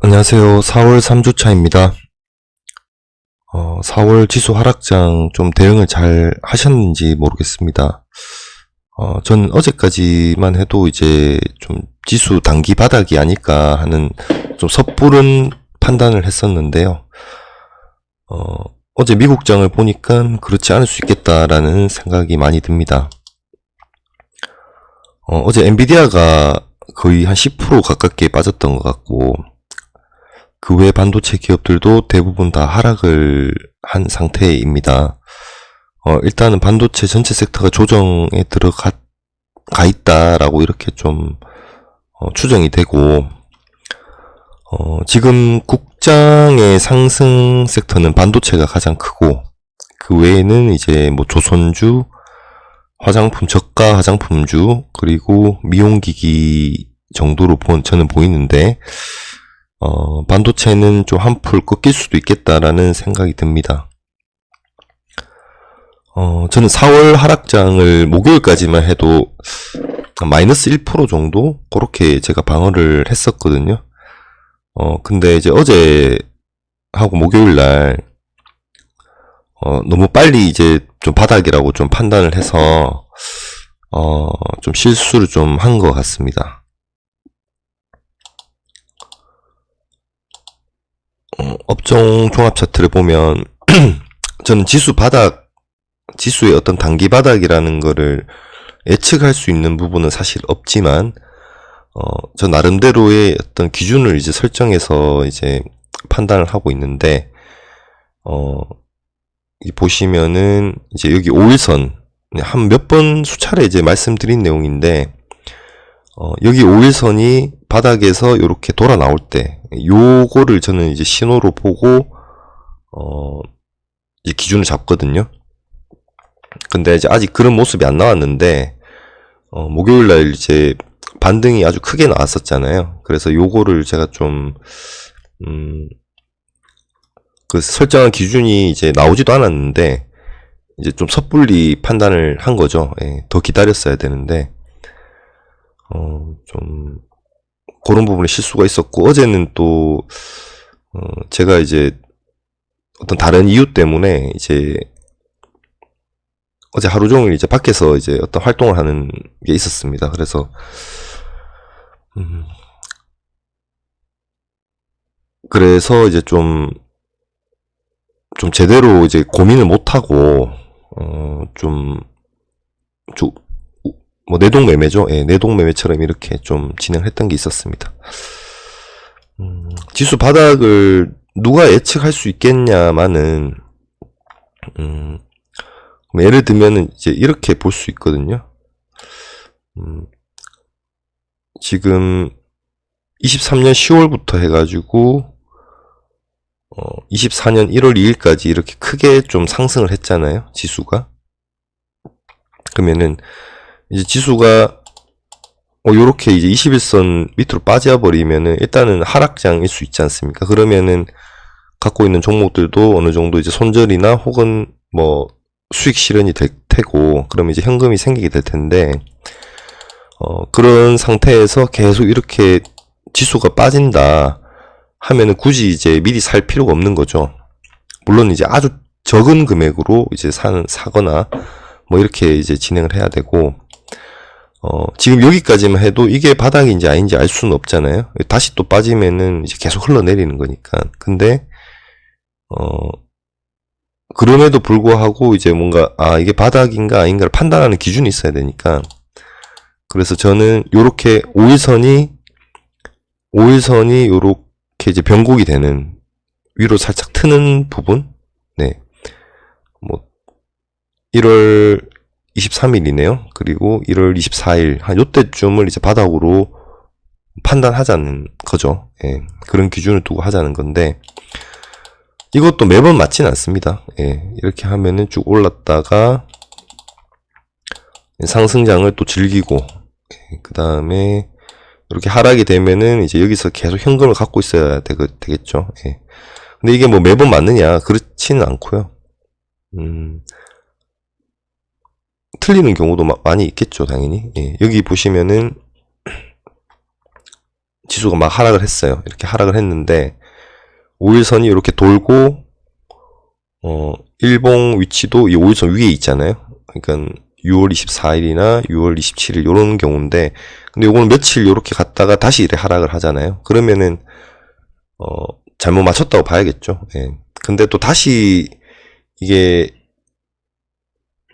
안녕하세요. 4월 3주차입니다. 4월 지수 하락장 좀 대응을 잘 하셨는지 모르겠습니다. 저는 어제까지만 해도 이제 좀 지수 단기 바닥이 아닐까 하는 좀 섣부른 판단을 했었는데요. 어제 미국장을 보니까 그렇지 않을 수 있겠다라는 생각이 많이 듭니다. 어제 엔비디아가 거의 한 10% 가깝게 빠졌던 것 같고, 그 외 반도체 기업들도 대부분 다 하락을 한 상태입니다. 일단은 반도체 전체 섹터가 조정에 들어가 있다라고 이렇게 좀 추정이 되고, 지금 국장의 상승 섹터는 반도체가 가장 크고, 그 외에는 이제 뭐 조선주, 화장품, 저가 화장품주, 그리고 미용기기 정도로 저는 보이는데, 반도체는 좀 한풀 꺾일 수도 있겠다라는 생각이 듭니다. 저는 4월 하락장을 목요일까지만 해도 마이너스 1% 정도? 그렇게 제가 방어를 했었거든요. 근데 이제 어제 하고 목요일 날, 너무 빨리 이제 좀 바닥이라고 좀 판단을 해서, 좀 실수를 좀 한 것 같습니다. 업종 종합 차트를 보면 저는 지수의 어떤 단기 바닥이라는 거를 예측할 수 있는 부분은 사실 없지만, 저 나름대로의 어떤 기준을 이제 설정해서 이제 판단을 하고 있는데, 보시면은 이제 여기 5일선 한 몇 번 수차례 이제 말씀드린 내용인데, 여기 5일선이 바닥에서 이렇게 돌아 나올 때, 요거를 저는 이제 신호로 보고, 이제 기준을 잡거든요. 근데 이제 아직 그런 모습이 안 나왔는데, 목요일날 이제 반등이 아주 크게 나왔었잖아요. 그래서 요거를 제가 좀, 그 설정한 기준이 이제 나오지도 않았는데, 이제 좀 섣불리 판단을 한 거죠. 예, 더 기다렸어야 되는데, 좀, 그런 부분에 실수가 있었고, 어제는 또, 제가 이제 어떤 다른 이유 때문에 이제 어제 하루 종일 이제 밖에서 이제 어떤 활동을 하는 게 있었습니다. 그래서, 그래서 이제 좀 제대로 이제 고민을 못하고, 좀, 뭐, 내동매매죠. 예, 내동매매처럼 이렇게 좀 진행을 했던 게 있었습니다. 지수 바닥을 누가 예측할 수 있겠냐마는, 예를 들면은 이제 이렇게 볼 수 있거든요. 지금 23년 10월부터 해가지고 24년 1월 2일까지 이렇게 크게 좀 상승을 했잖아요. 지수가. 그러면은 이제 지수가 요렇게 이제 21선 밑으로 빠져버리면은 일단은 하락장일 수 있지 않습니까? 그러면은 갖고 있는 종목들도 어느 정도 이제 손절이나 혹은 뭐 수익 실현이 될 테고, 그러면 이제 현금이 생기게 될 텐데, 그런 상태에서 계속 이렇게 지수가 빠진다 하면은 굳이 이제 미리 살 필요가 없는 거죠. 물론 이제 아주 적은 금액으로 이제 사거나 뭐 이렇게 이제 진행을 해야 되고, 지금 여기까지만 해도 이게 바닥인지 아닌지 알 수는 없잖아요. 다시 또 빠지면은 이제 계속 흘러내리는 거니까. 근데, 그럼에도 불구하고 이제 뭔가, 이게 바닥인가 아닌가를 판단하는 기준이 있어야 되니까. 그래서 저는 요렇게 5일선이 요렇게 이제 변곡이 되는, 위로 살짝 트는 부분? 네. 뭐, 1월 23일이네요. 그리고 1월 24일, 한 요때쯤을 이제 바닥으로 판단하자는 거죠. 예. 그런 기준을 두고 하자는 건데, 이것도 매번 맞진 않습니다. 예. 이렇게 하면은 쭉 올랐다가, 상승장을 또 즐기고, 그 다음에, 이렇게 하락이 되면은 이제 여기서 계속 현금을 갖고 있어야 되겠죠. 예. 근데 이게 뭐 매번 맞느냐? 그렇지는 않고요. 틀리는 경우도 많이 있겠죠, 당연히. 예. 여기 보시면은 지수가 막 하락을 했어요. 이렇게 하락을 했는데 5일선이 이렇게 돌고 일봉 위치도 이 5일선 위에 있잖아요. 그러니까 6월 24일이나 6월 27일 요런 경우인데, 근데 요거는 며칠 요렇게 갔다가 다시 이래 하락을 하잖아요. 그러면은 잘못 맞췄다고 봐야겠죠. 예. 근데 또 다시 이게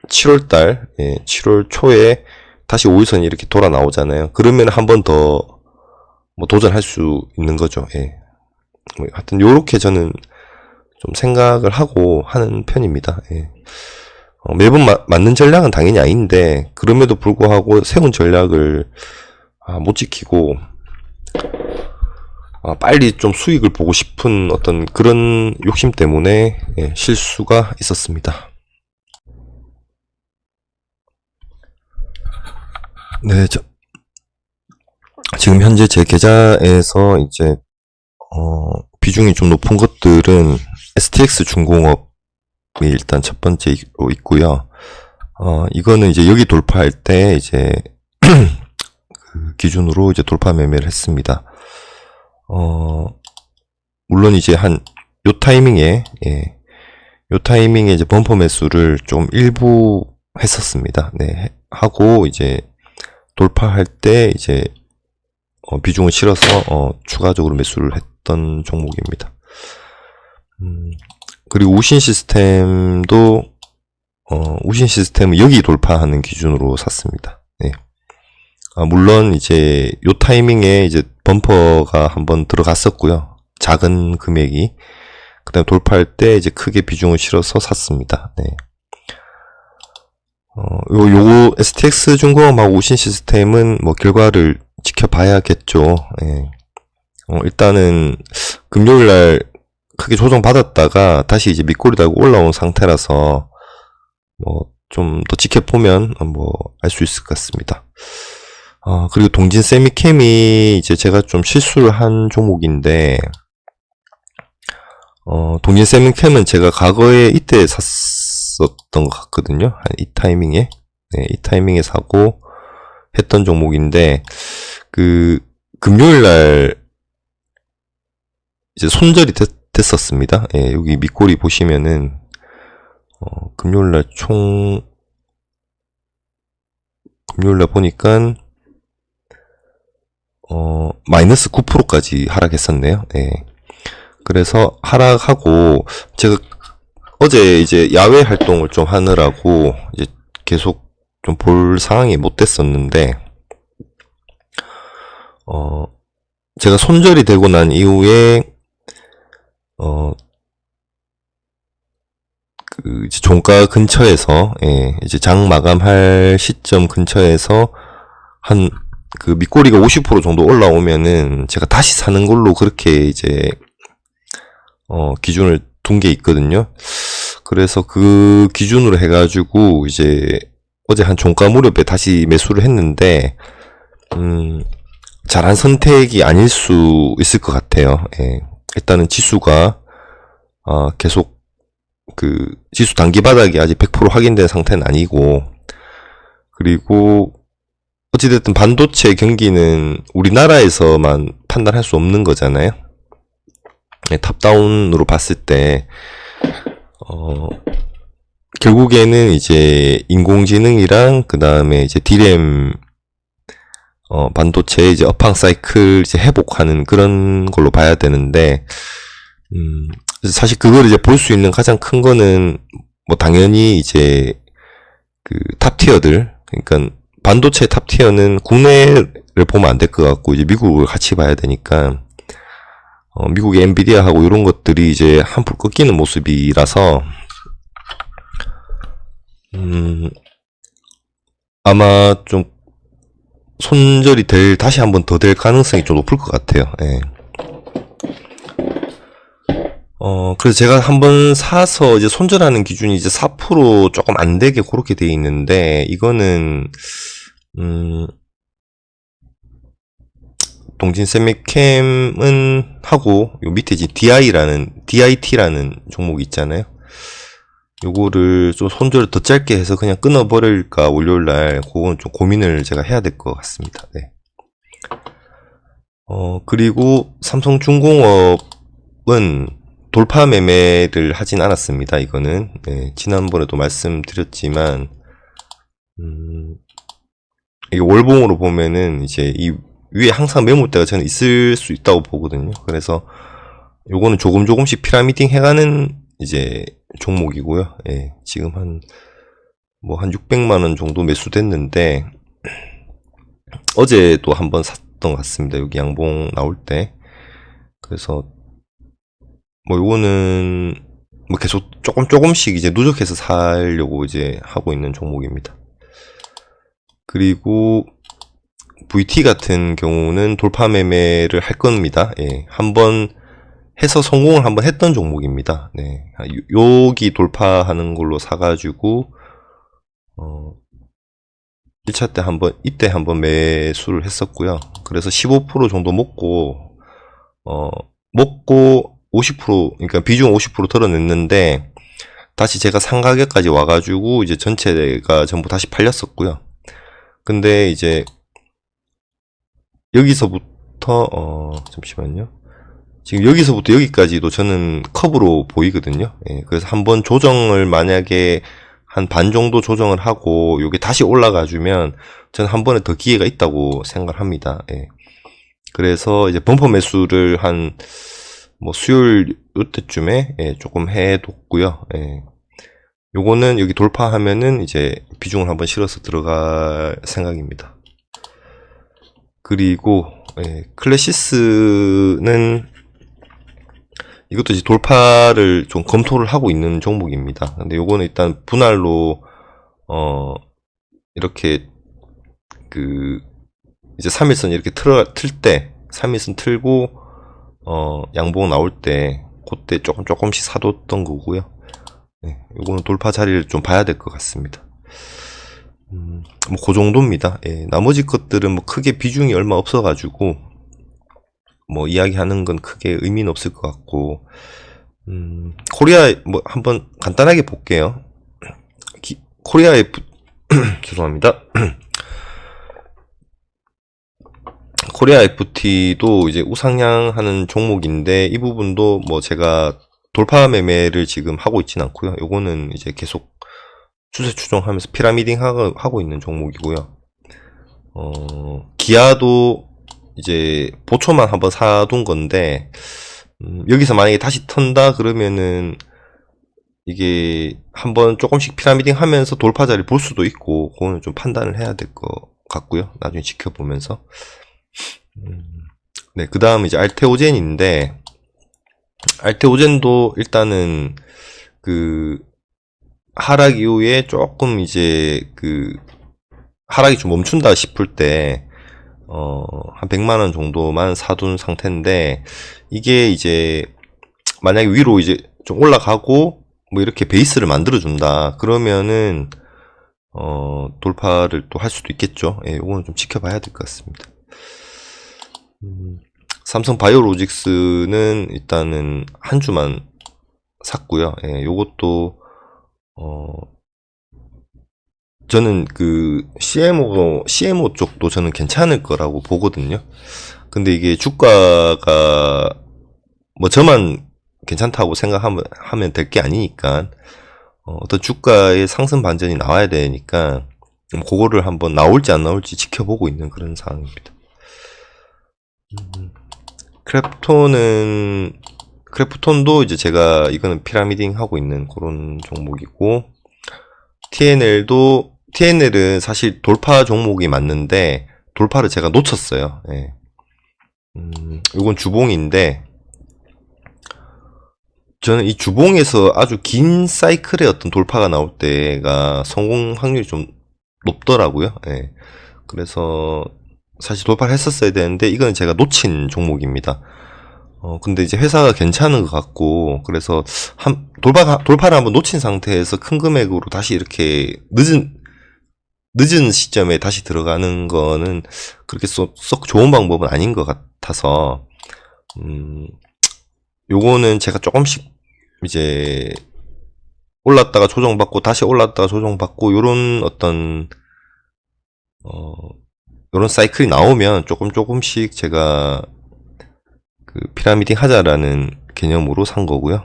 7월달, 예, 7월 초에 다시 5일선이 이렇게 돌아 나오잖아요. 그러면 한 번 더 뭐 도전할 수 있는 거죠. 예. 하여튼 요렇게 저는 좀 생각을 하고 하는 편입니다. 예. 매번 맞는 전략은 당연히 아닌데, 그럼에도 불구하고 세운 전략을 못 지키고 빨리 좀 수익을 보고 싶은 어떤 그런 욕심 때문에 실수가 있었습니다. 네, 지금 현재 제 계좌에서 이제 비중이 좀 높은 것들은 STX 중공업이 일단 첫 번째로 있고요. 이거는 이제 여기 돌파할 때 이제 그 기준으로 이제 돌파 매매를 했습니다. 물론 이제 요 타이밍에 이제 범퍼 매수를 좀 일부 했었습니다. 네, 하고 이제 돌파할 때 이제 비중을 실어서 추가적으로 매수를 했던 종목입니다. 그리고 우신 시스템도 우신 시스템은 여기 돌파하는 기준으로 샀습니다. 네. 물론 이제 요 타이밍에 이제 범퍼가 한번 들어갔었고요. 작은 금액이. 그다음에 돌파할 때 이제 크게 비중을 실어서 샀습니다. 네. 요거 STX 중공업하고 우신 시스템은 뭐 결과를 지켜봐야겠죠. 예. 일단은 금요일날 크게 조정받았다가 다시 이제 밑꼬리 달고 올라온 상태라서 뭐 좀 더 지켜보면 뭐 알 수 있을 것 같습니다. 그리고 동진 세미캠이 이제 제가 좀 실수를 한 종목인데, 동진 세미캠은 제가 과거에 이때 샀었던 것 같거든요. 이 타이밍에. 네, 이 타이밍에 사고 했던 종목인데, 금요일날 이제 손절이 됐었습니다. 예, 여기 밑꼬리 보시면은, 금요일날 보니까, 마이너스 9%까지 하락했었네요. 예. 그래서 하락하고, 제가 어제 이제 야외 활동을 좀 하느라고, 이제 계속 좀 볼 상황이 못 됐었는데, 제가 손절이 되고 난 이후에, 이제 종가 근처에서, 이제 장 마감할 시점 근처에서 그 밑꼬리가 50% 정도 올라오면은 제가 다시 사는 걸로 그렇게 이제, 기준을 둔 게 있거든요. 그래서 그 기준으로 해가지고 이제 어제 한 종가 무렵에 다시 매수를 했는데, 잘한 선택이 아닐 수 있을 것 같아요. 예. 일단은 지수가, 계속 지수 단기 바닥이 아직 100% 확인된 상태는 아니고, 그리고 어찌됐든 반도체 경기는 우리나라에서만 판단할 수 없는 거잖아요. 예, 탑다운으로 봤을 때, 결국에는 이제 인공지능이랑 그 다음에 이제 D램 반도체 이제 업황 사이클 이제 회복하는 그런 걸로 봐야 되는데, 사실 그걸 이제 볼 수 있는 가장 큰 거는 뭐 당연히 이제 탑티어들, 그러니까 반도체 탑티어는 국내를 보면 안 될 것 같고 이제 미국을 같이 봐야 되니까, 미국의 엔비디아하고 이런 것들이 이제 한풀 꺾이는 모습이라서, 아마 좀 손절이 다시 한번 더 될 가능성이 좀 높을 것 같아요. 예. 그래서 제가 한번 사서 이제 손절하는 기준이 이제 4% 조금 안 되게 그렇게 돼 있는데, 이거는, 동진 세미캠은 하고, 요 밑에 이제 DIT라는 종목이 있잖아요. 요거를 좀 손절을 더 짧게 해서 그냥 끊어버릴까, 월요일날, 그건 좀 고민을 제가 해야 될 것 같습니다. 네. 그리고 삼성중공업은 돌파 매매를 하진 않았습니다. 이거는 네, 지난번에도 말씀드렸지만 이게 월봉으로 보면은 이제 이 위에 항상 매물대가 저는 있을 수 있다고 보거든요. 그래서 요거는 조금씩 피라미딩 해가는 이제 종목이고요. 예, 지금 한 600만원 정도 매수됐는데, 어제도 한번 샀던 것 같습니다. 여기 양봉 나올 때. 그래서, 요거는, 계속 조금씩 이제 누적해서 살려고 이제 하고 있는 종목입니다. 그리고, VT 같은 경우는 돌파 매매를 할 겁니다. 예, 한번 해서 성공을 한번 했던 종목입니다. 네. 여기 돌파하는 걸로 사가지고, 1차 때 이때 한번 매수를 했었고요. 그래서 15% 정도 먹고 50%, 그러니까 비중 50% 덜어냈는데, 다시 제가 산 가격까지 와가지고, 이제 전체가 전부 다시 팔렸었고요. 근데 이제, 여기서부터, 잠시만요. 지금 여기서부터 여기까지도 저는 컵으로 보이거든요. 예, 그래서 한번 조정을 만약에 한 반 정도 조정을 하고 요게 다시 올라가주면 저는 한 번에 더 기회가 있다고 생각을 합니다. 예. 그래서 이제 범퍼 매수를 한 수요일 요때쯤에 조금 해뒀고요. 예. 요거는 여기 돌파하면은 이제 비중을 한번 실어서 들어갈 생각입니다. 그리고 클래시스는 이것도 이제 돌파를 좀 검토를 하고 있는 종목입니다. 근데 요거는 일단 분할로 이렇게 이제 3일선 이렇게 틀 때 3일선 틀고 양봉 나올 때 그때 조금씩 사뒀던 거고요. 네, 요거는 돌파 자리를 좀 봐야 될 것 같습니다. 그 정도입니다. 예, 나머지 것들은 크게 비중이 얼마 없어가지고 이야기하는 건 크게 의미는 없을 것 같고, 코리아, 한번 간단하게 볼게요. 코리아 죄송합니다. 코리아 FT도 이제 우상향하는 종목인데, 이 부분도 제가 돌파 매매를 지금 하고 있진 않고요. 요거는 이제 계속 추세 추종하면서 피라미딩 하고 있는 종목이고요. 기아도 이제 보초만 한번 사둔 건데, 여기서 만약에 다시 턴다 그러면은 이게 한번 조금씩 피라미딩 하면서 돌파 자리 볼 수도 있고, 그거는 좀 판단을 해야 될 것 같고요. 나중에 지켜보면서. 네, 그 다음 이제 알테오젠인데, 알테오젠도 일단은 하락 이후에 조금 이제 하락이 좀 멈춘다 싶을 때 한 100만원 정도만 사둔 상태인데, 이게 이제 만약에 위로 이제 좀 올라가고 이렇게 베이스를 만들어 준다 그러면은 돌파를 또 할 수도 있겠죠. 예, 이거는 좀 지켜봐야 될 것 같습니다. 삼성 바이오로직스는 일단은 한 주만 샀고요. 예, 요것도 저는 CMO 쪽도 저는 괜찮을 거라고 보거든요. 근데 이게 주가가 저만 괜찮다고 생각하면 될 게 아니니까, 어떤 주가의 상승 반전이 나와야 되니까, 그거를 한번 나올지 안 나올지 지켜보고 있는 그런 상황입니다. 크래프톤도 이제 제가 이거는 피라미딩 하고 있는 그런 종목이고, TNL은 사실 돌파 종목이 맞는데, 돌파를 제가 놓쳤어요. 예. 이건 주봉인데, 저는 이 주봉에서 아주 긴 사이클의 어떤 돌파가 나올 때가 성공 확률이 좀 높더라고요. 예. 그래서 사실 돌파를 했었어야 되는데, 이건 제가 놓친 종목입니다. 근데 이제 회사가 괜찮은 것 같고, 그래서 돌파를 한번 놓친 상태에서 큰 금액으로 다시 이렇게 늦은 시점에 다시 들어가는 거는 그렇게 썩 좋은 방법은 아닌 것 같아서, 요거는 제가 조금씩 이제 올랐다가 조정받고 다시 올랐다가 조정받고 요런 어떤 요런 사이클이 나오면 조금씩 제가 그 피라미딩 하자라는 개념으로 산 거고요.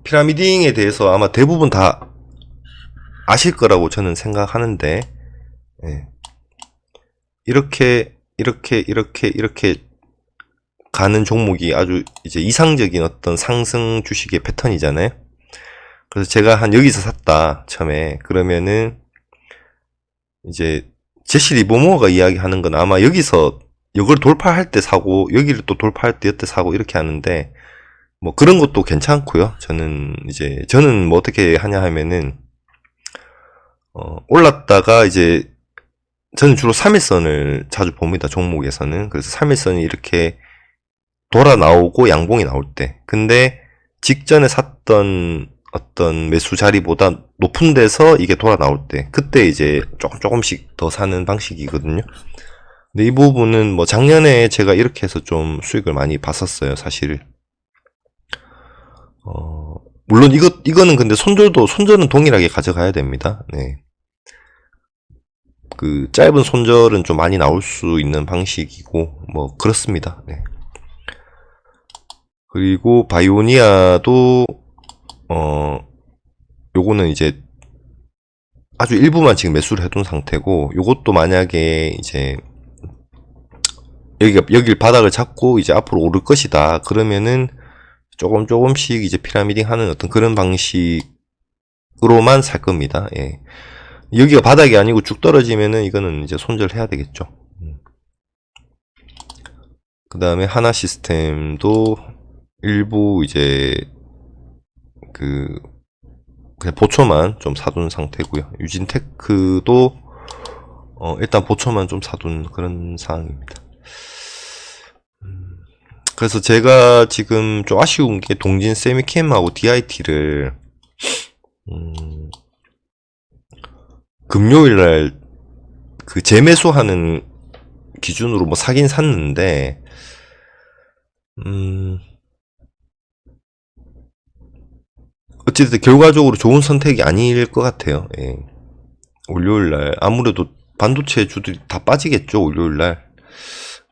피라미딩에 대해서 아마 대부분 다 아실 거라고 저는 생각하는데, 예. 이렇게 가는 종목이 아주 이제 이상적인 어떤 상승 주식의 패턴이잖아요. 그래서 제가 한 여기서 샀다, 처음에. 그러면은, 이제, 제시 리버모어가 이야기하는 건 아마 여기서, 이걸 돌파할 때 사고, 여기를 또 돌파할 때 이때 사고, 이렇게 하는데, 뭐 그런 것도 괜찮고요. 저는 뭐 어떻게 하냐 하면은, 올랐다가 이제, 저는 주로 3일선을 자주 봅니다, 종목에서는. 그래서 3일선이 이렇게 돌아 나오고 양봉이 나올 때. 근데 직전에 샀던 어떤 매수 자리보다 높은 데서 이게 돌아 나올 때. 그때 이제 조금씩 더 사는 방식이거든요. 근데 이 부분은 뭐 작년에 제가 이렇게 해서 좀 수익을 많이 봤었어요, 사실. 물론 이거는 근데 손절은 동일하게 가져가야 됩니다. 네. 그 짧은 손절은 좀 많이 나올 수 있는 방식이고 뭐 그렇습니다. 네. 그리고 바이오니아도 요거는 이제 아주 일부만 지금 매수를 해둔 상태고, 요것도 만약에 이제 여길 바닥을 잡고 이제 앞으로 오를 것이다 그러면은 조금씩 이제 피라미딩 하는 어떤 그런 방식으로만 살 겁니다. 예. 여기가 바닥이 아니고 쭉 떨어지면은 이거는 이제 손절해야 되겠죠. 그 다음에 하나 시스템도 일부 이제 그냥 보초만 좀 사둔 상태고요. 유진테크도 일단 보초만 좀 사둔 그런 상황입니다. 그래서 제가 지금 좀 아쉬운 게 동진 세미캠하고 DIT를 금요일날 그 재매수하는 기준으로 뭐 사긴 샀는데 어쨌든 결과적으로 좋은 선택이 아닐 것 같아요. 예. 월요일날 아무래도 반도체 주들이 다 빠지겠죠, 월요일날.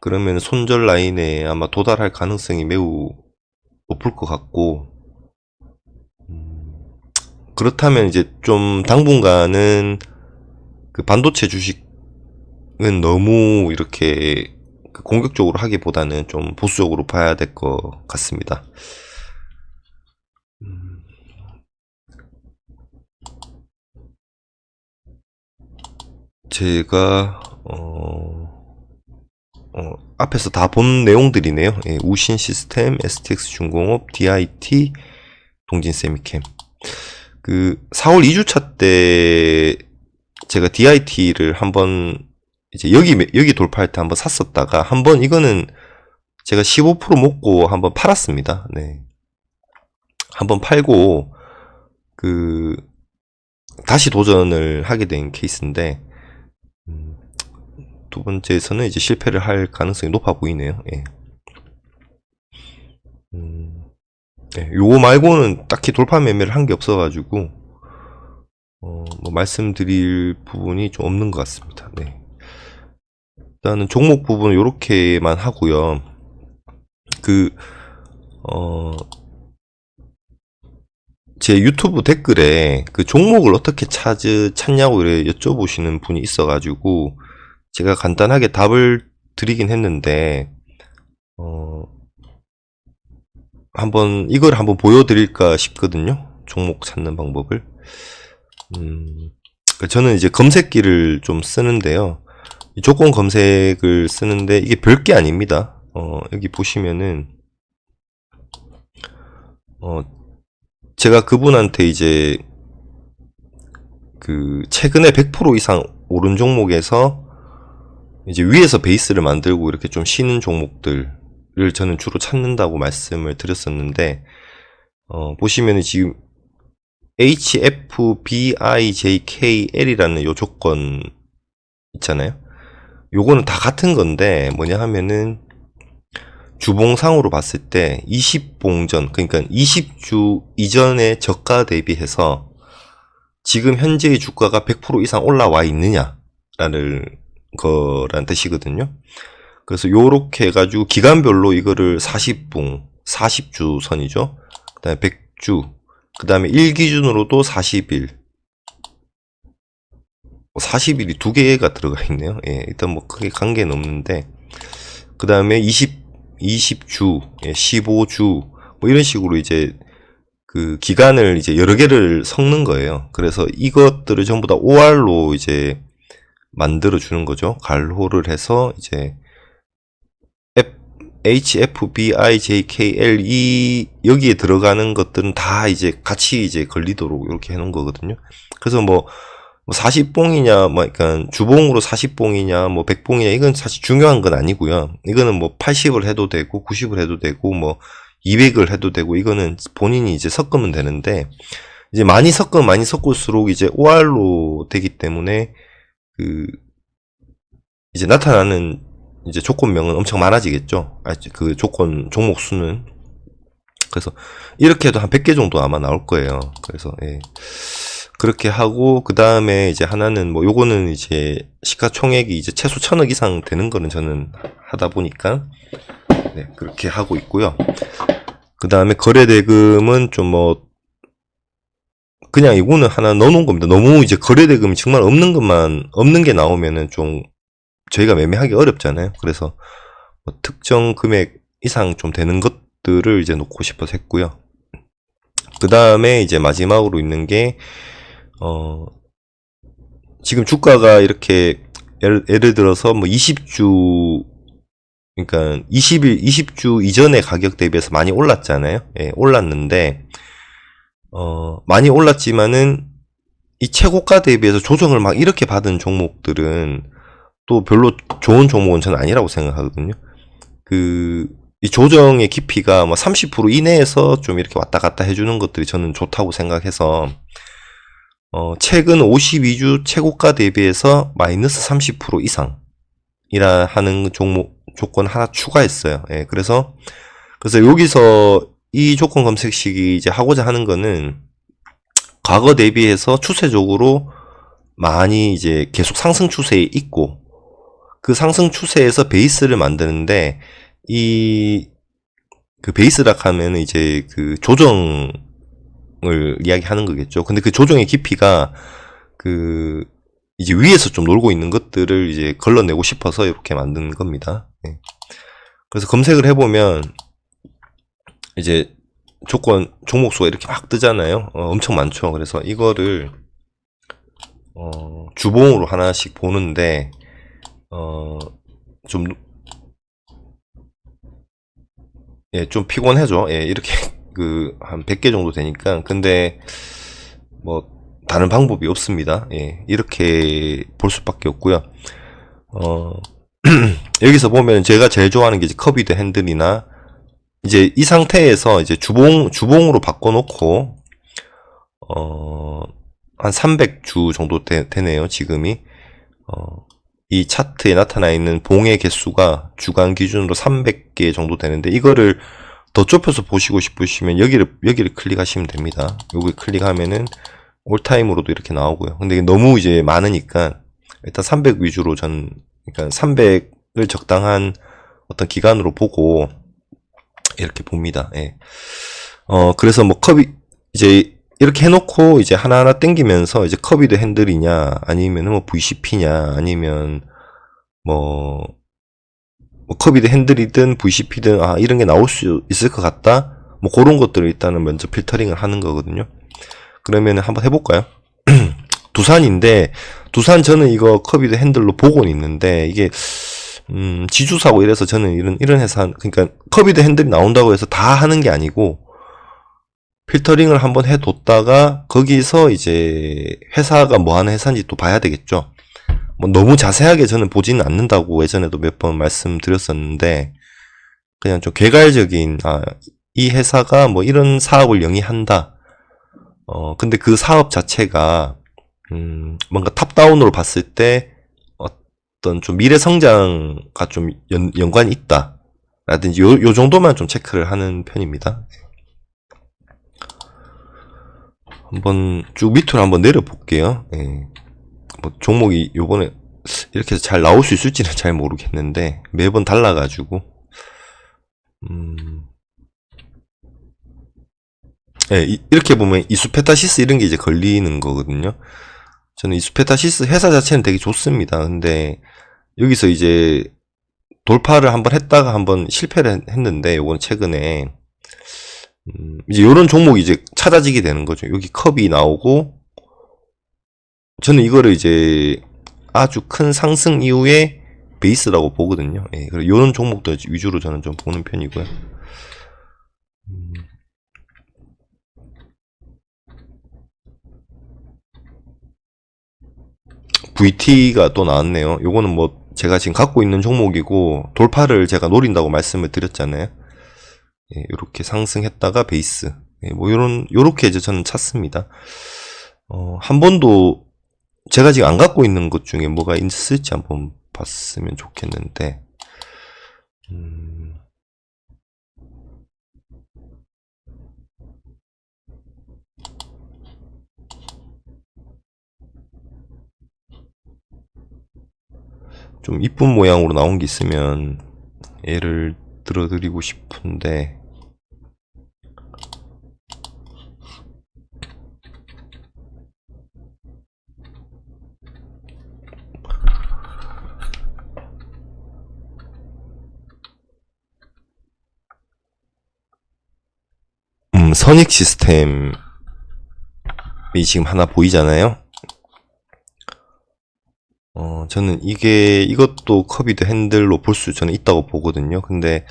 그러면 손절 라인에 아마 도달할 가능성이 매우 높을 것 같고, 그렇다면 이제 좀 당분간은 그 반도체 주식은 너무 이렇게 공격적으로 하기보다는 좀 보수적으로 봐야 될 것 같습니다. 제가 앞에서 다 본 내용들이네요. 예, 우신 시스템, STX 중공업, DIT, 동진 세미캠. 그 4월 2주차 때 제가 DIT를 한번 이제 여기 돌파할 때 한번 샀었다가 한번 이거는 제가 15% 먹고 한번 팔았습니다. 네. 한번 팔고 다시 도전을 하게 된 케이스인데 두 번째에서는 이제 실패를 할 가능성이 높아 보이네요. 예. 네, 요거 말고는 딱히 돌파 매매를 한 게 없어가지고 뭐 말씀드릴 부분이 좀 없는 것 같습니다. 네. 일단은 종목 부분은 요렇게만 하고요. 제 유튜브 댓글에 그 종목을 어떻게 찾냐고 이래 여쭤보시는 분이 있어가지고 제가 간단하게 답을 드리긴 했는데 이걸 한번 보여드릴까 싶거든요. 종목 찾는 방법을. 저는 이제 검색기를 좀 쓰는데요. 이 조건 검색을 쓰는데 이게 별게 아닙니다. 여기 보시면은 제가 그분한테 이제 최근에 100% 이상 오른 종목에서 이제 위에서 베이스를 만들고 이렇게 좀 쉬는 종목들을 저는 주로 찾는다고 말씀을 드렸었는데, 보시면은 지금 HFBIJKL이라는 요 조건 있잖아요. 요거는 다 같은 건데 뭐냐 하면은 주봉상으로 봤을 때 20봉 전, 그러니까 20주 이전의 저가 대비해서 지금 현재의 주가가 100% 이상 올라와 있느냐라는 거란 뜻이거든요. 그래서 요렇게 해가지고 기간별로 이거를 40주 선이죠. 그 다음에 100주, 그 다음에 1 기준으로도 40일, 40일이 두 개가 들어가 있네요. 예, 일단 뭐 크게 관계는 없는데, 그 다음에 20주, 예, 15주, 뭐 이런 식으로 이제 그 기간을 이제 여러 개를 섞는 거예요. 그래서 이것들을 전부 다 OR로 이제 만들어 주는 거죠. 갈호를 해서 이제 HFBIJKL 여기에 들어가는 것들은 다 이제 같이 이제 걸리도록 이렇게 해놓은 거거든요. 그래서 뭐 40봉이냐, 뭐, 그러니까 주봉으로 40봉이냐, 뭐 100봉이냐, 이건 사실 중요한 건 아니고요. 이거는 뭐 80을 해도 되고, 90을 해도 되고, 뭐 200을 해도 되고, 이거는 본인이 이제 섞으면 되는데, 이제 많이 섞으면 많이 섞을수록 이제 OR로 되기 때문에, 이제 나타나는 이제 조건명은 엄청 많아지겠죠. 그 종목 수는. 그래서 이렇게 해도 한 100개 정도 아마 나올 거예요. 그래서, 예. 그렇게 하고, 그 다음에 이제 하나는 뭐, 요거는 이제 시가총액이 이제 최소 1000억 이상 되는 거는 저는 하다 보니까, 네, 그렇게 하고 있고요. 그 다음에 거래대금은 좀 뭐, 그냥 이거는 하나 넣어놓은 겁니다. 너무 이제 거래대금이 정말 없는 게 나오면은 좀 저희가 매매하기 어렵잖아요. 그래서 뭐 특정 금액 이상 좀 되는 것들을 이제 놓고 싶어서 했고요. 그 다음에 이제 마지막으로 있는 게, 지금 주가가 이렇게 예를 들어서 뭐 20주, 그러니까 20주 이전의 가격 대비해서 많이 올랐잖아요. 예, 올랐는데, 많이 올랐지만은 이 최고가 대비해서 조정을 막 이렇게 받은 종목들은 또 별로 좋은 종목은 저는 아니라고 생각하거든요. 이 조정의 깊이가 뭐 30% 이내에서 좀 이렇게 왔다 갔다 해주는 것들이 저는 좋다고 생각해서, 최근 52주 최고가 대비해서 마이너스 30% 이상이라 하는 조건 하나 추가했어요. 예, 그래서 여기서 이 조건 검색식이 이제 하고자 하는 거는 과거 대비해서 추세적으로 많이 이제 계속 상승 추세에 있고, 그 상승 추세에서 베이스를 만드는데, 그 베이스락 하면 이제 그 조정을 이야기하는 거겠죠. 근데 그 조정의 깊이가 이제 위에서 좀 놀고 있는 것들을 이제 걸러내고 싶어서 이렇게 만든 겁니다. 네. 그래서 검색을 해보면 이제 종목수가 이렇게 막 뜨잖아요. 엄청 많죠. 그래서 이거를 주봉으로 하나씩 보는데, 좀 피곤해죠. 예, 이렇게 한 100개 정도 되니까. 근데 뭐 다른 방법이 없습니다. 예, 이렇게 볼 수밖에 없고요. 여기서 보면 제가 제일 좋아하는 게 이제 커비드 핸들이나, 이제 이 상태에서 이제 주봉으로 바꿔놓고, 한 300주 정도 되네요, 지금이. 이 차트에 나타나 있는 봉의 개수가 주간 기준으로 300개 정도 되는데, 이거를 더 좁혀서 보시고 싶으시면 여기를 클릭하시면 됩니다. 여기 클릭하면은 올타임으로도 이렇게 나오고요. 근데 너무 이제 많으니까 일단 300 위주로 그러니까 300을 적당한 어떤 기간으로 보고 이렇게 봅니다. 예. 그래서 뭐 이제 이렇게 해놓고 이제 하나하나 땡기면서 이제 커비드 핸들이냐, 아니면 뭐 VCP냐, 아니면 뭐 커비드 핸들이든 VCP든, 이런 게 나올 수 있을 것 같다? 뭐 그런 것들을 일단은 먼저 필터링을 하는 거거든요. 그러면 한번 해볼까요? 두산인데, 두산 저는 이거 커비드 핸들로 보고는 있는데, 이게, 지주사고 이래서 저는 이런 회사, 그러니까 커비드 핸들이 나온다고 해서 다 하는 게 아니고, 필터링을 한번 해뒀다가 거기서 이제 회사가 뭐 하는 회사인지 또 봐야 되겠죠. 뭐 너무 자세하게 저는 보지는 않는다고 예전에도 몇 번 말씀드렸었는데, 그냥 좀 개괄적인, 이 회사가 뭐 이런 사업을 영위한다. 근데 그 사업 자체가 뭔가 탑다운으로 봤을 때 어떤 좀 미래 성장과 좀 연관이 있다 라든지 요 정도만 좀 체크를 하는 편입니다. 한번 쭉 밑으로 한번 내려 볼게요. 예. 뭐 종목이 요번에 이렇게 해서 잘 나올 수 있을지는 잘 모르겠는데 매번 달라가지고 예, 이렇게 보면 이수페타시스 이런 게 이제 걸리는 거거든요. 저는 이수페타시스 회사 자체는 되게 좋습니다. 근데 여기서 이제 돌파를 한번 했다가 한번 실패를 했는데 요건 최근에 이제 요런 종목이 이제 찾아지게 되는 거죠. 여기 컵이 나오고 저는 이거를 이제 아주 큰 상승 이후에 베이스라고 보거든요. 예, 그리고 요런 종목들 위주로 저는 좀 보는 편이고요. VT가 또 나왔네요. 요거는 뭐 제가 지금 갖고 있는 종목이고 돌파를 제가 노린다고 말씀을 드렸잖아요. 예, 이렇게 상승했다가 베이스. 예, 뭐 요렇게 이제 저는 찾습니다. 한 번도 제가 지금 안 갖고 있는 것 중에 뭐가 있을지 한번 봤으면 좋겠는데. 좀 이쁜 모양으로 나온 게 있으면 예를 들어드리고 싶은데 선익 시스템이 지금 하나 보이잖아요. 저는 이것도 커비드 핸들로 볼 수 저는 있다고 보거든요. 근데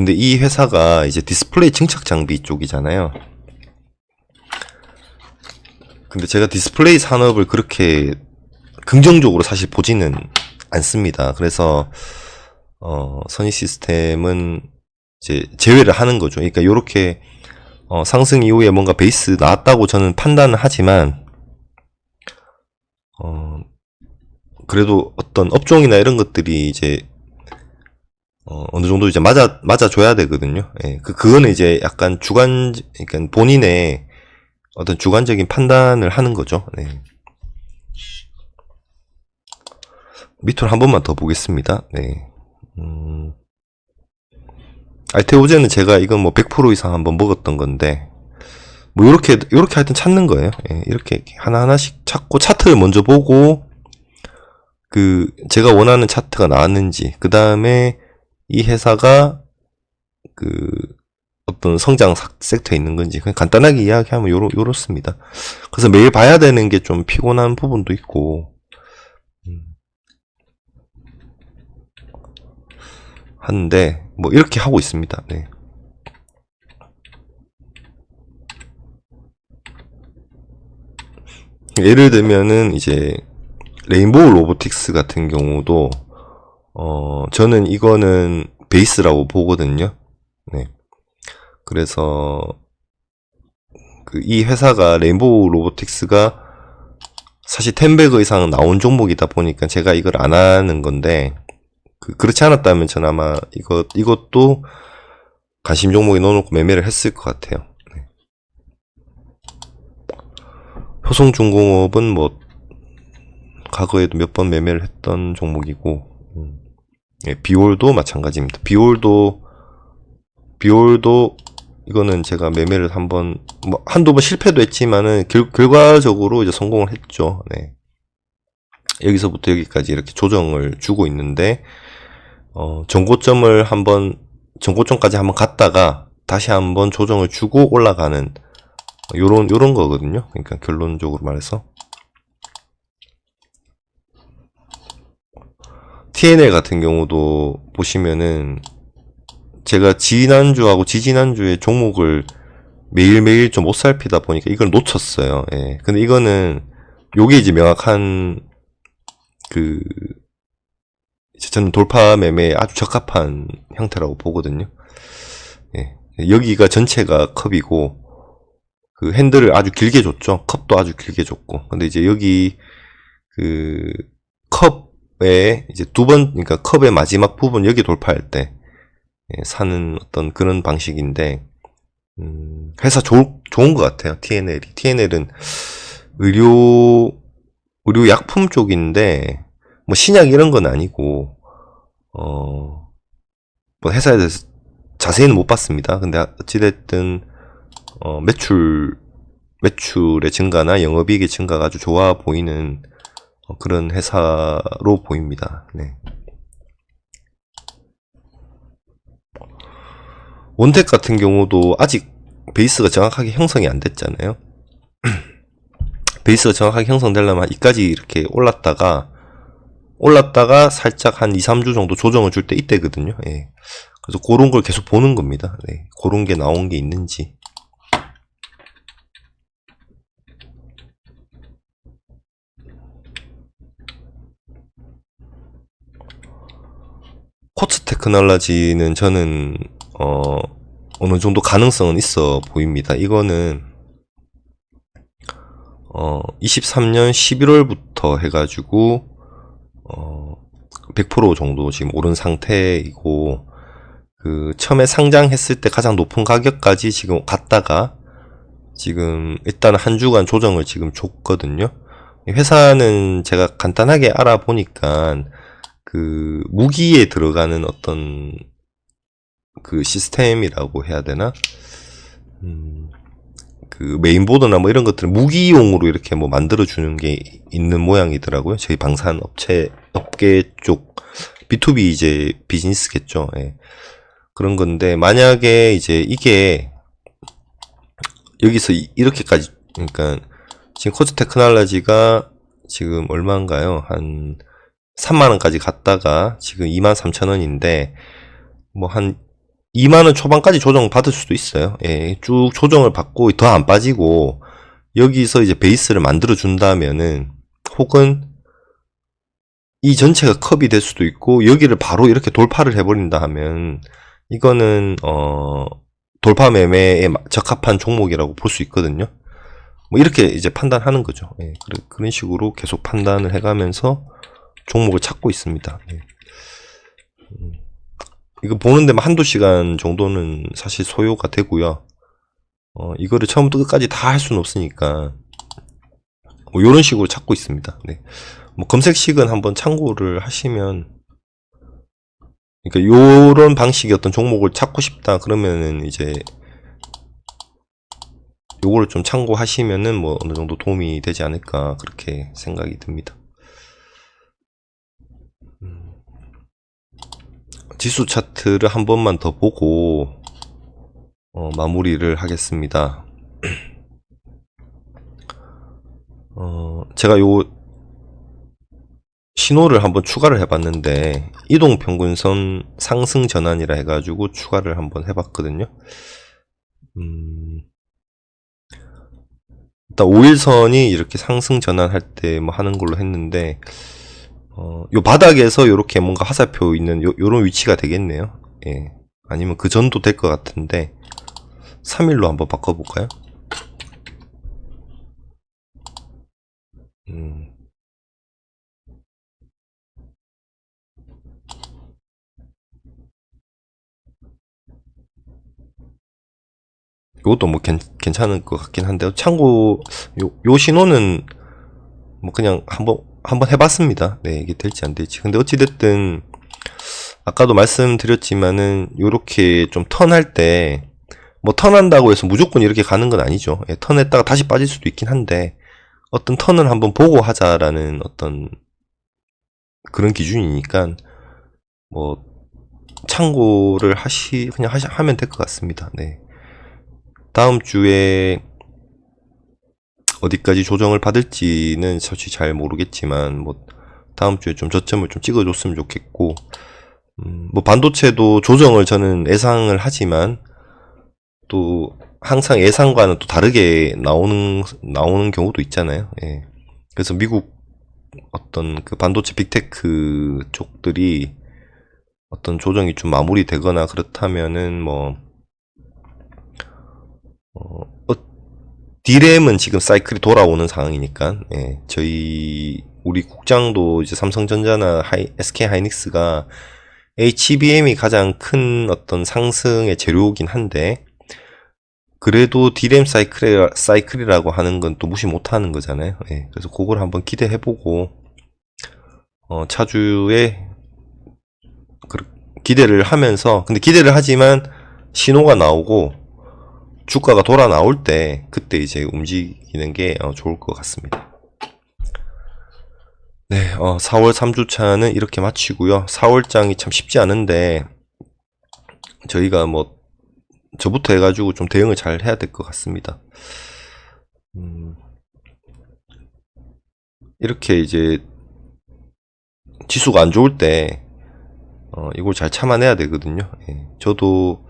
이 회사가 이제 디스플레이 증착 장비 쪽이잖아요. 근데 제가 디스플레이 산업을 그렇게 긍정적으로 사실 보지는 않습니다. 그래서 선익 시스템은 이제 제외를 하는 거죠. 그러니까 요렇게 상승 이후에 뭔가 베이스 나왔다고 저는 판단을 하지만 그래도 어떤 업종이나 이런 것들이 이제 어느 정도 이제 맞아줘야 되거든요. 예, 그거는 이제 약간 그러니까 본인의 어떤 주관적인 판단을 하는 거죠. 네. 밑으로 한 번만 더 보겠습니다. 네. 알테오제는 제가 이건 뭐 100% 이상 한번 먹었던 건데, 뭐 요렇게 하여튼 찾는 거예요. 예, 이렇게 하나하나씩 찾고, 차트를 먼저 보고, 제가 원하는 차트가 나왔는지, 그 다음에 이 회사가 어떤 성장 섹터에 있는 건지, 그냥 간단하게 이야기하면 요렇습니다. 그래서 매일 봐야 되는 게 좀 피곤한 부분도 있고, 하는데, 뭐 이렇게 하고 있습니다. 네. 예를 들면은 이제 레인보우 로보틱스 같은 경우도 저는 이거는 베이스라고 보거든요. 네. 그래서 이 회사가 레인보우 로보틱스가 사실 10배그 이상 나온 종목이다 보니까 제가 이걸 안 하는 건데 그렇지 않았다면 저는 아마 이것도 관심 종목에 넣어놓고 매매를 했을 것 같아요. 네. 효성중공업은 뭐 과거에도 몇 번 매매를 했던 종목이고 예, 비올도 마찬가지입니다. 비올도 이거는 제가 매매를 한두 번 실패도 했지만은 결과적으로 이제 성공을 했죠. 네. 여기서부터 여기까지 이렇게 조정을 주고 있는데 전고점까지 한번 갔다가 다시 한번 조정을 주고 올라가는 요런 거거든요. 그러니까 결론적으로 말해서 TNL 같은 경우도 보시면은 제가 지난주하고 지지난주에 종목을 매일매일 좀 못 살피다 보니까 이걸 놓쳤어요. 예. 근데 이거는 요게 이제 명확한 저는 돌파 매매에 아주 적합한 형태라고 보거든요. 예. 여기가 전체가 컵이고 핸들을 아주 길게 줬죠. 컵도 아주 길게 줬고. 근데 이제 여기 컵에 이제 그러니까 컵의 마지막 부분 여기 돌파할 때 사는 어떤 그런 방식인데 회사 좋은 것 같아요. TNL은 의료 약품 쪽인데, 뭐 신약 이런 건 아니고, 뭐 회사에 대해서 자세히는 못 봤습니다. 근데 어찌됐든, 매출의 증가나 영업이익의 증가가 아주 좋아 보이는 그런 회사로 보입니다. 네. 원택 같은 경우도 아직 베이스가 정확하게 형성이 안 됐잖아요. 베이스가 정확하게 형성되려면 이까지 이렇게 올랐다가 살짝 한 2, 3주 정도 조정을 줄 때 이때거든요. 예. 그래서 그런 걸 계속 보는 겁니다. 네. 그런 게 나온 게 있는지. 쿼츠 테크놀로지는 저는 어느 정도 가능성은 있어 보입니다. 이거는 23년 11월부터 해가지고 100% 정도 지금 오른 상태이고, 그 처음에 상장했을 때 가장 높은 가격까지 지금 갔다가 지금 일단 한 주간 조정을 지금 줬거든요. 회사는 제가 간단하게 알아보니까 그 무기에 들어가는 어떤 그 시스템이라고 해야 되나? 그 메인보드나 뭐 이런 것들을 무기용으로 이렇게 뭐 만들어주는 게 있는 모양이더라고요. 저희 방산 업계 쪽 B2B 이제 비즈니스겠죠. 예. 그런 건데, 만약에 이제 이게 여기서 이렇게까지, 그러니까 지금 쿼츠 테크놀로지가 지금 얼마인가요? 한 3만원까지 갔다가 지금 23,000원인데 뭐 한 2만원 초반까지 조정 받을 수도 있어요. 예, 쭉 조정을 받고 더 안 빠지고 여기서 이제 베이스를 만들어 준다면은, 혹은 이 전체가 컵이 될 수도 있고 여기를 바로 이렇게 돌파를 해버린다 하면 이거는 돌파 매매에 적합한 종목이라고 볼 수 있거든요. 뭐 이렇게 이제 판단하는 거죠. 예, 그런 식으로 계속 판단을 해가면서 종목을 찾고 있습니다. 예. 이거 보는데 한두 시간 정도는 사실 소요가 되고요. 이거를 처음부터 끝까지 다 할 수는 없으니까 뭐 이런 식으로 찾고 있습니다. 네. 뭐 검색식은 한번 참고를 하시면, 그러니까 요런 방식의 어떤 종목을 찾고 싶다 그러면은 이제 요거를 좀 참고하시면은 뭐 어느 정도 도움이 되지 않을까 그렇게 생각이 듭니다. 지수 차트를 한 번만 더 보고 마무리를 하겠습니다. 제가 요 신호를 한번 추가를 해봤는데, 이동평균선 상승 전환이라 해가지고 추가를 한번 해봤거든요. 일단 5일선이 이렇게 상승 전환할 때 뭐 하는 걸로 했는데, 요 바닥에서 요렇게 뭔가 화살표 있는 요런 위치가 되겠네요. 예. 아니면 그 전도 될 것 같은데, 3일로 한번 바꿔볼까요? 이것도 뭐 괜찮을 것 같긴 한데요. 참고 요 신호는 뭐 그냥 한번 해봤습니다. 네, 이게 될지 안 될지. 근데 어찌됐든 아까도 말씀드렸지만은 요렇게 좀 턴할 때, 뭐 턴한다고 해서 무조건 이렇게 가는 건 아니죠. 예, 턴했다가 다시 빠질 수도 있긴 한데, 어떤 턴을 한번 보고 하자라는 어떤 그런 기준이니까 뭐 참고를 그냥 하면 될 것 같습니다. 네. 다음 주에 어디까지 조정을 받을지는 솔직히 잘 모르겠지만, 뭐 다음 주에 좀 저점을 좀 찍어줬으면 좋겠고, 뭐 반도체도 조정을 저는 예상을 하지만 또 항상 예상과는 또 다르게 나오는 경우도 있잖아요. 예. 그래서 미국 어떤 그 반도체 빅테크 쪽들이 어떤 조정이 좀 마무리되거나 그렇다면은 뭐 디램은 지금 사이클이 돌아오는 상황이니까, 예, 우리 국장도 이제 삼성전자나 SK 하이닉스가 HBM이 가장 큰 어떤 상승의 재료이긴 한데, 그래도 D램 사이클이라고 하는 건 또 무시 못 하는 거잖아요. 예, 그래서 그걸 한번 기대해보고, 차주에 기대를 하면서, 근데 기대를 하지만 신호가 나오고 주가가 돌아 나올 때 그때 이제 움직이는 게 좋을 것 같습니다. 네, 4월 3주차는 이렇게 마치고요. 4월장이 참 쉽지 않은데 저희가 뭐 저부터 해가지고 좀 대응을 잘 해야 될 것 같습니다. 이렇게 이제 지수가 안 좋을 때 이걸 잘 참아내야 되거든요. 예, 저도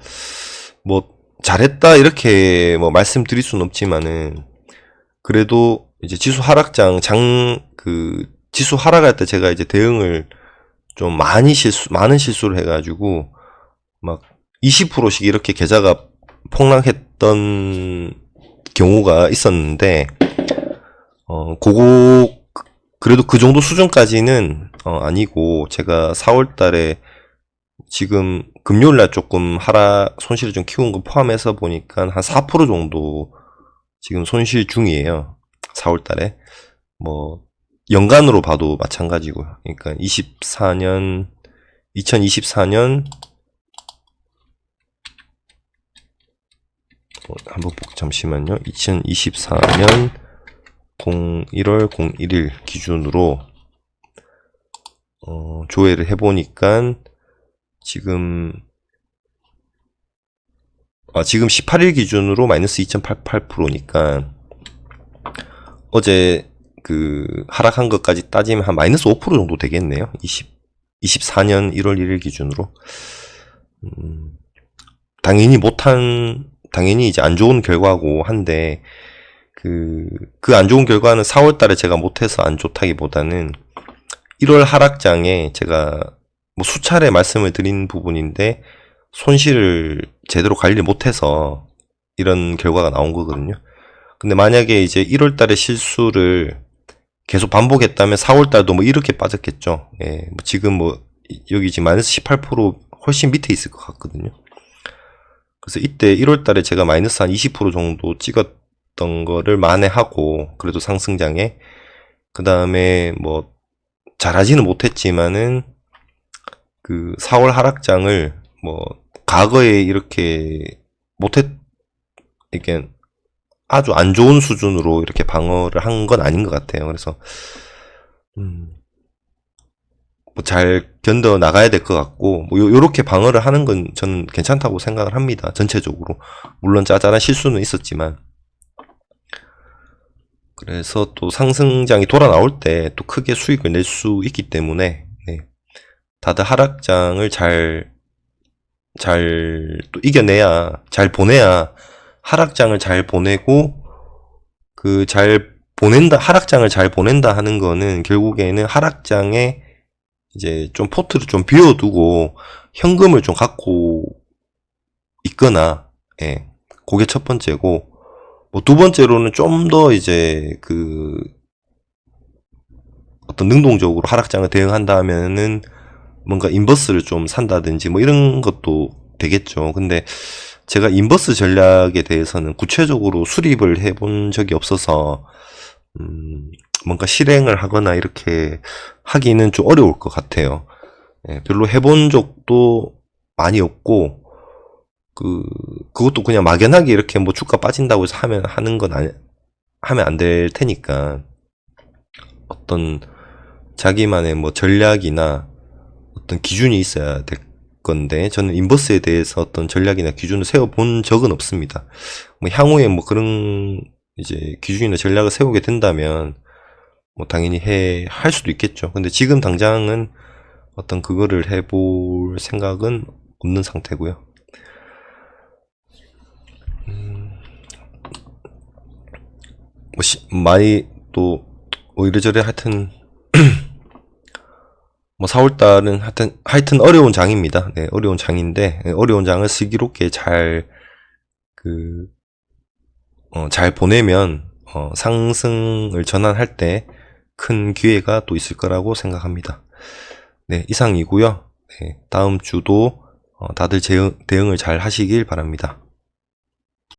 뭐 잘했다 이렇게 뭐 말씀드릴 수는 없지만은 그래도 이제 지수 하락장 지수 하락할 때 제가 이제 대응을 좀 많은 실수를 해가지고 막 20%씩 이렇게 계좌가 폭락했던 경우가 있었는데 그래도 그 정도 수준까지는 아니고 제가 4월 달에 지금 금요일날 조금 손실을 좀 키운 거 포함해서 보니까 한 4% 정도 지금 손실 중이에요. 4월 달에. 뭐, 연간으로 봐도 마찬가지고요. 그러니까 2024년, 한번 잠시만요. 2024년 1월 01일 기준으로, 조회를 해보니까 지금 18일 기준으로 마이너스 2.88%니까 어제 하락한 것까지 따지면 한 마이너스 5% 정도 되겠네요. 24년 1월 1일 기준으로. 당연히 이제 안 좋은 결과고 한데, 그 안 좋은 결과는 4월 달에 제가 못해서 안 좋다기보다는 1월 하락장에 제가 뭐 수차례 말씀을 드린 부분인데 손실을 제대로 관리 못해서 이런 결과가 나온 거거든요. 근데 만약에 이제 1월 달에 실수를 계속 반복했다면 4월 달도 뭐 이렇게 빠졌겠죠. 예, 뭐 지금 뭐 여기 지금 마이너스 18% 훨씬 밑에 있을 것 같거든요. 그래서 이때 1월 달에 제가 마이너스 한 20% 정도 찍었던 거를 만회하고 그래도 상승장에 그 다음에 뭐 잘하지는 못했지만은 4월 하락장을 뭐 과거에 이렇게 이게 아주 안 좋은 수준으로 이렇게 방어를 한 건 아닌 것 같아요. 그래서 뭐 잘 견뎌 나가야 될 것 같고 뭐 요렇게 방어를 하는 건 저는 괜찮다고 생각을 합니다. 전체적으로 물론 짜잘한 실수는 있었지만 그래서 또 상승장이 돌아 나올 때 또 크게 수익을 낼 수 있기 때문에 네. 다들 하락장을 잘 또 이겨내야 잘 보내야 하락장을 잘 보내고 하락장을 잘 보낸다 하는 거는 결국에는 하락장에 이제 좀 포트를 좀 비워두고 현금을 좀 갖고 있거나, 예, 그게 첫 번째고, 뭐 두 번째로는 좀 더 이제 어떤 능동적으로 하락장을 대응한다 하면은 뭔가 인버스를 좀 산다든지 뭐 이런 것도 되겠죠. 근데 제가 인버스 전략에 대해서는 구체적으로 수립을 해본 적이 없어서 뭔가 실행을 하거나 이렇게 하기는 좀 어려울 것 같아요. 예, 별로 해본 적도 많이 없고 그것도 그냥 막연하게 이렇게 뭐 주가 빠진다고 해서 하는 건 하면 안 될 테니까 어떤 자기만의 뭐 전략이나 어떤 기준이 있어야 될 건데 저는 인버스에 대해서 어떤 전략이나 기준을 세워본 적은 없습니다. 뭐 향후에 뭐 그런 이제 기준이나 전략을 세우게 된다면 뭐 당연히 할 수도 있겠죠. 근데 지금 당장은 어떤 그거를 해볼 생각은 없는 상태고요. 뭐 많이 또 이래저래 하여튼 뭐 4월달은 하여튼 어려운 장입니다. 네, 어려운 장인데 어려운 장을 슬기롭게 잘 보내면 상승을 전환할 때 큰 기회가 또 있을 거라고 생각합니다. 네, 이상이고요. 네, 다음 주도 다들 대응을 잘 하시길 바랍니다.